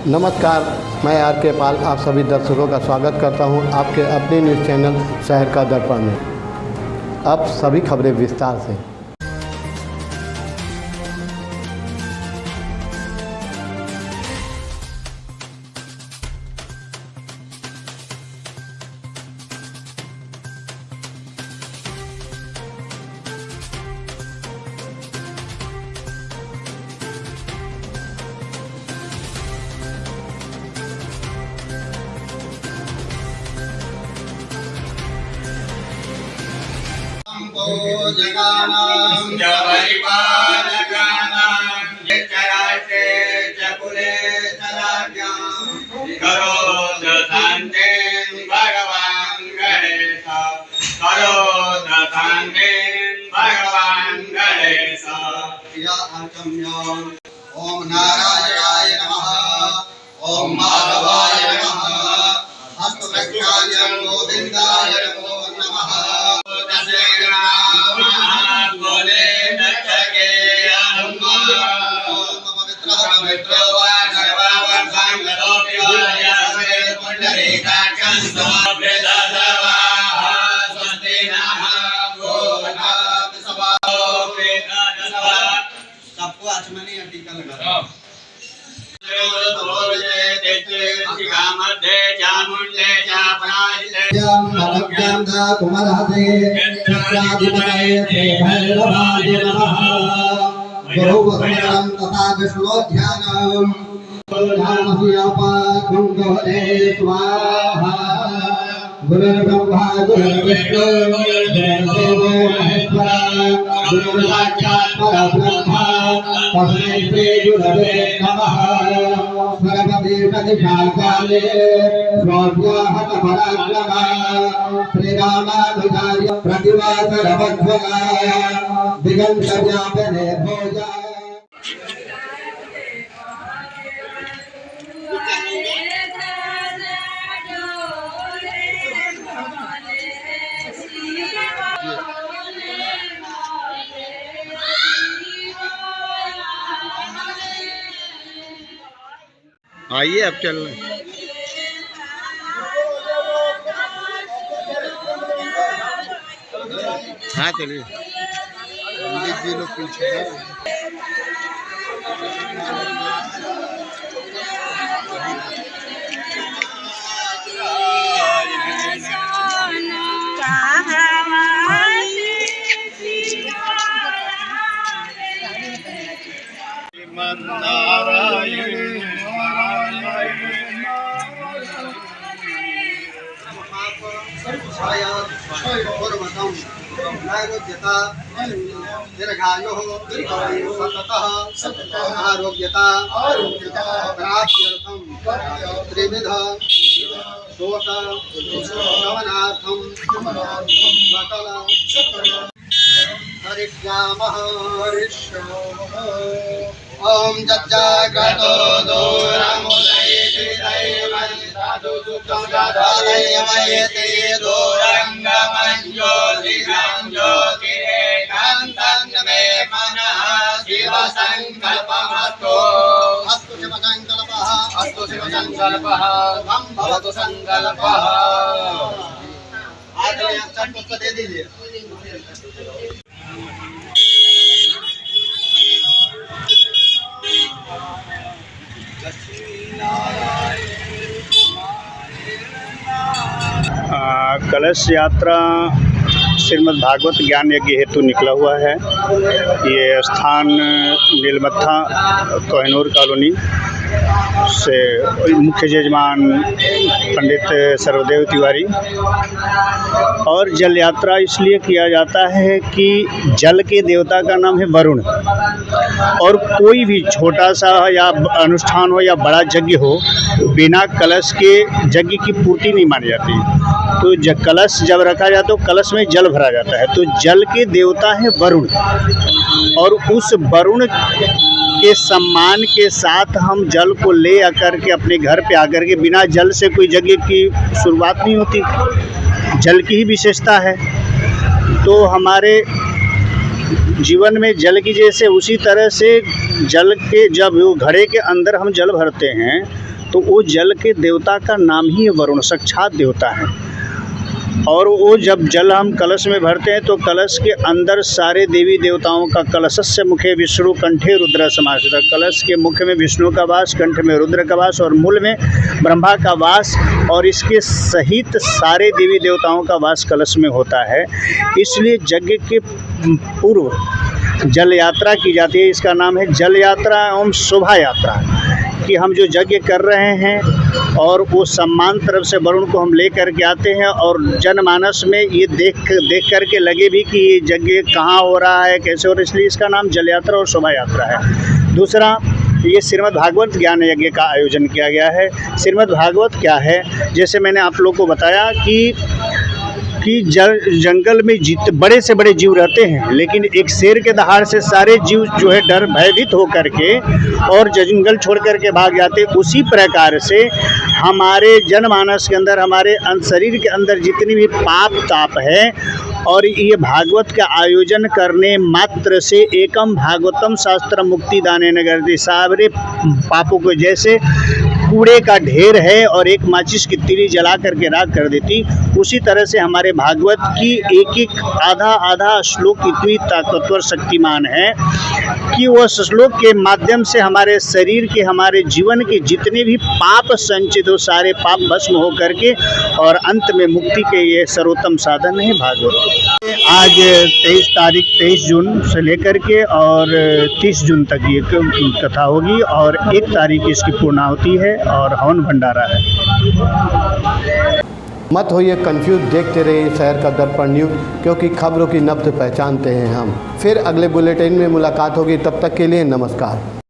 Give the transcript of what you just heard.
नमस्कार, मैं आर के पाल आप सभी दर्शकों का स्वागत करता हूं आपके अपने न्यूज़ चैनल शहर का दर्पण में। अब सभी खबरें विस्तार से। ओम नारायणाय नमः। ओम माधवाय नमः। हस्तवक्त्राय गोविंदाय नमो नमः। सबको आचमनी टीका लगा। गुरुर्ब्रह्मा गुरुर्विष्णु गुरुर्देवो महेश्वरः गुरुर्साक्षात् परब्रह्म तस्मै श्री गुरवे नमः। सर्वदेशदिशाकाले स्वव्याहतपराक्रमः श्रीरामानुजार्य प्रतिवासरवध्वगाय दिगन्तव्यापने भोजाय। आइए अब चल रहे। हाँ चलिए। जी लोग पीछे आरोग्यता प्राप्त्यर्थं त्रिविध दोष शमनार्थं सकल हरिष्यामः। ओम जज्जागतो दूरमुदयेति दूरंगमज्योतिषं ज्योतिरेकान्तं मे मनः शिवसङ्कल्पमस्तु। अस्तु शिवसङ्कल्पः। अस्तु शिवसङ्कल्पः। त्वं भवतु सङ्कल्पः। आज आप सबको दे दीजिए। कलश यात्रा श्रीमद् भागवत ज्ञान यज्ञ हेतु निकला हुआ है। ये स्थान नीलमत्था कोहिनूर कॉलोनी से मुख्य यजमान पंडित सर्वदेव तिवारी। और जल यात्रा इसलिए किया जाता है कि जल के देवता का नाम है वरुण, और कोई भी छोटा सा या अनुष्ठान हो या बड़ा यज्ञ हो, बिना कलश के यज्ञ की पूर्ति नहीं मानी जाती। तो कलश जब रखा जाता है तो कलश में जल भरा जाता है। तो जल के देवता है वरुण, और उस वरुण के सम्मान के साथ हम जल को ले आकर के अपने घर पे आकर के, बिना जल से कोई यज्ञ की शुरुआत नहीं होती। जल की ही विशेषता है। तो हमारे जीवन में जल की जैसे उसी तरह से जल के जब वो घड़े के अंदर हम जल भरते हैं तो वो जल के देवता का नाम ही वरुण, साक्षात देवता है। और वो जब जल हम कलश में भरते हैं तो कलश के अंदर सारे देवी देवताओं का, कलशस्य मुखे विष्णु कंठे रुद्र समासित, कलश के मुख में विष्णु का वास, कंठ में रुद्र का वास और मूल में ब्रह्मा का वास, और इसके सहित सारे देवी देवताओं का वास कलश में होता है। इसलिए यज्ञ के पूर्व जल यात्रा की जाती है। इसका नाम है जल यात्रा एवं शोभा यात्रा, कि हम जो यज्ञ कर रहे हैं और वो सम्मान तरफ से वरुण को हम ले कर के आते हैं, और जनमानस में ये देख कर के लगे भी कि ये यज्ञ कहाँ हो रहा है, कैसे हो रहा है, इसलिए इसका नाम जल यात्रा और शोभा यात्रा है। दूसरा, ये श्रीमद् भागवत ज्ञान यज्ञ का आयोजन किया गया है। श्रीमद् भागवत क्या है, जैसे मैंने आप लोग को बताया कि जंगल में बड़े से बड़े जीव रहते हैं, लेकिन एक शेर के दहाड़ से सारे जीव जो है डर भयभीत होकर के और जंगल छोड़ कर के भाग जाते। उसी प्रकार से हमारे जनमानस के अंदर, हमारे शरीर के अंदर जितनी भी पाप ताप है, और ये भागवत का आयोजन करने मात्र से एकम भागवतम शास्त्र मुक्ति दाने नगर, सारे पापों को जैसे कूड़े का ढेर है और एक माचिस की तीली जला करके राख कर देती, उसी तरह से हमारे भागवत की एक एक आधा आधा श्लोक इतनी ताकतवर शक्तिमान है कि वह श्लोक के माध्यम से हमारे शरीर के, हमारे जीवन के जितने भी पाप संचित हो, सारे पाप भस्म हो करके और अंत में मुक्ति के ये सर्वोत्तम साधन है भागवत। आज 23 जून से लेकर के और 30 जून तक ये कथा होगी, और 1 तारीख इसकी पूर्णाहुति है और हवन भंडारा है। मत होइए कंफ्यूज, देखते रहिए शहर का दर्पण न्यूज़, क्योंकि खबरों की नब्ज़ पहचानते हैं हम। फिर अगले बुलेटिन में मुलाकात होगी, तब तक के लिए नमस्कार।